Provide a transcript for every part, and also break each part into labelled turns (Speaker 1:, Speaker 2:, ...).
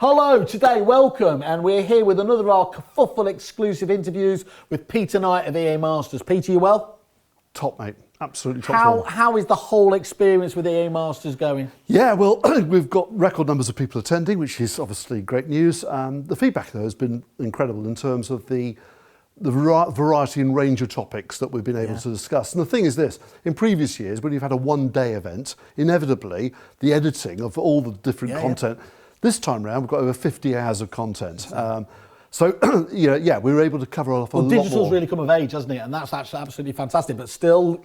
Speaker 1: Hello, today, welcome, and we're here with another of our kerfuffle exclusive interviews with Peter Knight of EA Masters. Peter, you well?
Speaker 2: Top, mate. Absolutely top.
Speaker 1: How is the whole experience with EA Masters going?
Speaker 2: Yeah, well, we've got record numbers of people attending, which is obviously great news. The feedback, though, has been incredible in terms of the variety and range of topics that we've been able to discuss. And the thing is this, in previous years, when you've had a one-day event, inevitably, the editing of all the different content, this time round, we've got over 50 hours of content. So, we were able to cover off a lot more.
Speaker 1: Digital's really come of age, hasn't it? And that's actually absolutely fantastic. But still,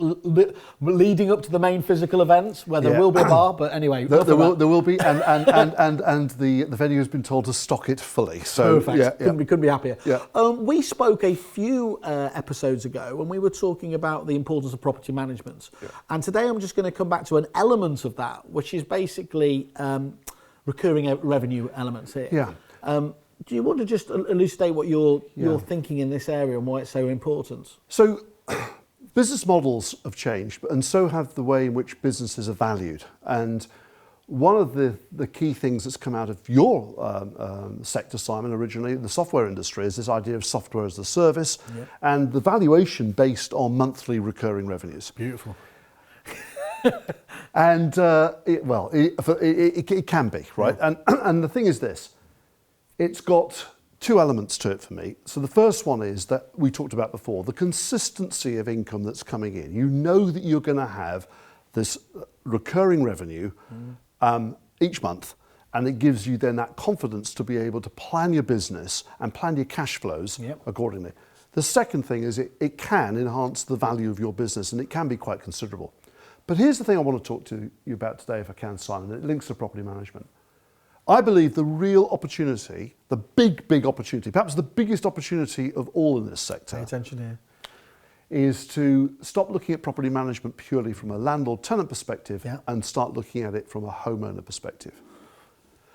Speaker 1: leading up to the main physical events, where there will be a bar, but anyway.
Speaker 2: There will be, and the venue has been told to stock it fully. So,
Speaker 1: perfect. Couldn't be happier.
Speaker 2: Yeah.
Speaker 1: We spoke a few episodes ago when we were talking about the importance of property management. Yeah. And today I'm just going to come back to an element of that, which is basically recurring revenue elements here.
Speaker 2: Yeah.
Speaker 1: Do you want to just elucidate what you're thinking in this area and why it's so important?
Speaker 2: So, business models have changed, and so have the way in which businesses are valued. And one of the key things that's come out of your sector, Simon, originally, the software industry, is this idea of software as a service and the valuation based on monthly recurring revenues.
Speaker 1: Beautiful.
Speaker 2: And, it can be, right? Yeah. And the thing is this. It's got two elements to it for me. So the first one is that we talked about before, the consistency of income that's coming in. You know that you're going to have this recurring revenue each month, and it gives you then that confidence to be able to plan your business and plan your cash flows accordingly. The second thing is it can enhance the value of your business, and it can be quite considerable. But here's the thing I want to talk to you about today, if I can, Simon, and it links to property management. I believe the real opportunity, the big opportunity, perhaps the biggest opportunity of all in this sector,
Speaker 1: pay attention here,
Speaker 2: is to stop looking at property management purely from a landlord-tenant perspective and start looking at it from a homeowner perspective.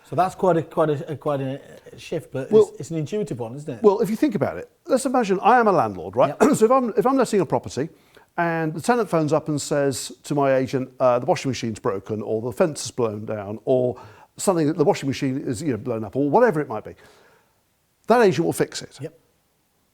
Speaker 1: So that's quite a shift, but it's an intuitive one, isn't it?
Speaker 2: Well, if you think about it, let's imagine I am a landlord, right? Yep. So if I'm letting a property, and the tenant phones up and says to my agent, the washing machine's broken, or the fence is blown down, or something that the washing machine is blown up, or whatever it might be, that agent will fix it.
Speaker 1: Yep.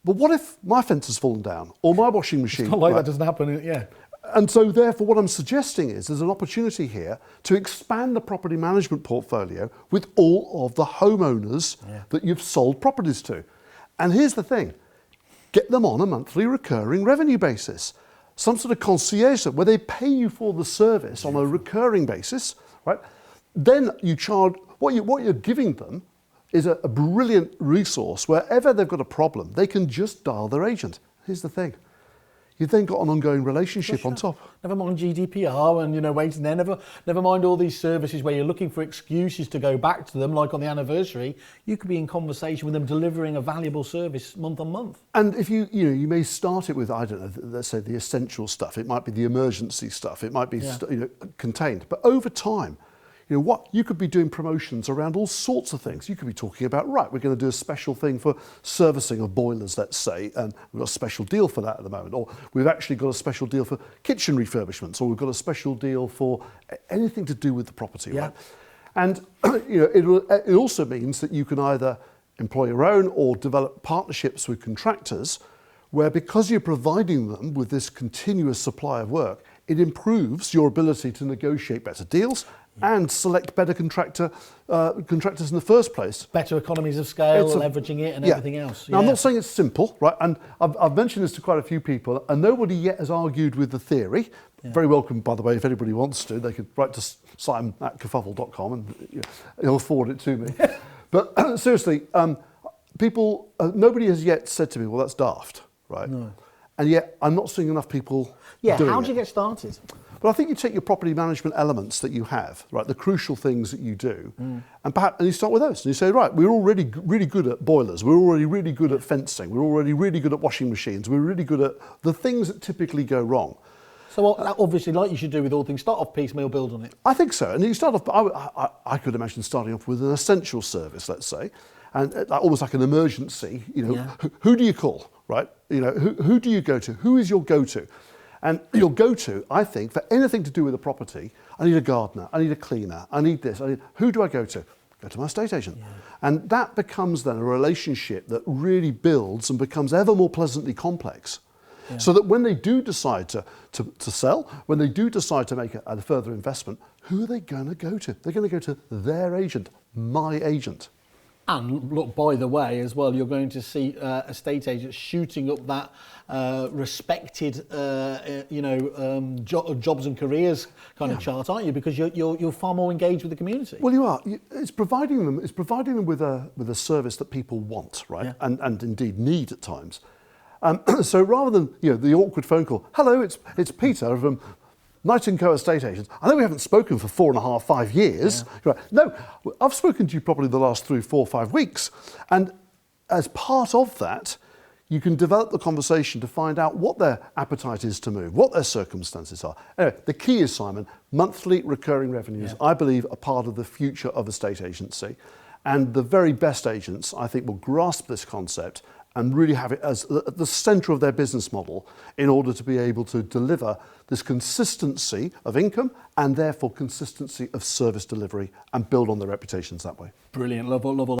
Speaker 2: But what if my fence has fallen down, or my washing machine?
Speaker 1: It's not like that doesn't happen,
Speaker 2: And so therefore what I'm suggesting is there's an opportunity here to expand the property management portfolio with all of the homeowners that you've sold properties to. And here's the thing, get them on a monthly recurring revenue basis. Some sort of concierge where they pay you for the service on a recurring basis, right? Then you charge, what you're giving them is a brilliant resource. Wherever they've got a problem, they can just dial their agent. Here's the thing. You've then got an ongoing relationship on top.
Speaker 1: Never mind GDPR and waiting there. Never mind all these services where you're looking for excuses to go back to them, like on the anniversary. You could be in conversation with them, delivering a valuable service month on month.
Speaker 2: And if you may start it with, I don't know, let's say the essential stuff. It might be the emergency stuff. It might be contained. But over time, you could be doing promotions around all sorts of things. You could be talking about, right, we're going to do a special thing for servicing of boilers, let's say, and we've got a special deal for that at the moment. Or we've actually got a special deal for kitchen refurbishments, or we've got a special deal for anything to do with the property, right? And it also means that you can either employ your own or develop partnerships with contractors, where because you're providing them with this continuous supply of work, it improves your ability to negotiate better deals and select better contractors in the first place.
Speaker 1: Better economies of scale, leveraging it and everything else.
Speaker 2: Now, I'm not saying it's simple, right? And I've mentioned this to quite a few people, and nobody yet has argued with the theory. Very welcome, by the way, if anybody wants to. They could write to simon@kerfuffle.com and he'll forward it to me. But seriously, nobody has yet said to me, well, that's daft, right? No. And yet, I'm not seeing enough people doing
Speaker 1: how do you get started?
Speaker 2: Well, I think you take your property management elements that you have, right, the crucial things that you do, and you start with those. And you say, right, we're already really good at boilers, we're already really good at fencing, we're already really good at washing machines, we're really good at the things that typically go wrong.
Speaker 1: So obviously, like you should do with all things, start off piecemeal, build on it.
Speaker 2: I think so. And you start off, I could imagine starting off with an essential service, let's say, and almost like an emergency, who do you call, right? Who do you go to? Who is your go-to? And your go-to, I think, for anything to do with a property, I need a gardener, I need a cleaner, I need this. Who do I go to? go to my estate agent. And that becomes then a relationship that really builds and becomes ever more pleasantly complex. So that when they do decide to sell, when they do decide to make a further investment, who are they going to go to? They're going to go to their agent, my agent.
Speaker 1: And look, by the way, as well, you're going to see estate agents shooting up that respected, jobs and careers kind of chart, aren't you? Because you're far more engaged with the community.
Speaker 2: Well, you are. It's providing them with a service that people want, right?
Speaker 1: Yeah.
Speaker 2: And indeed need at times. So rather than the awkward phone call, hello, it's Peter from Knight & Co estate agents. I know we haven't spoken for 4.5, 5 years.
Speaker 1: Yeah.
Speaker 2: Right. No, I've spoken to you probably the last 3, 4, 5 weeks. And as part of that, you can develop the conversation to find out what their appetite is to move, what their circumstances are. Anyway, the key is, Simon, monthly recurring revenues, I believe, are part of the future of estate agency. And the very best agents, I think, will grasp this concept and really have it as at the centre of their business model in order to be able to deliver this consistency of income and therefore consistency of service delivery and build on their reputations that way.
Speaker 1: Brilliant, love all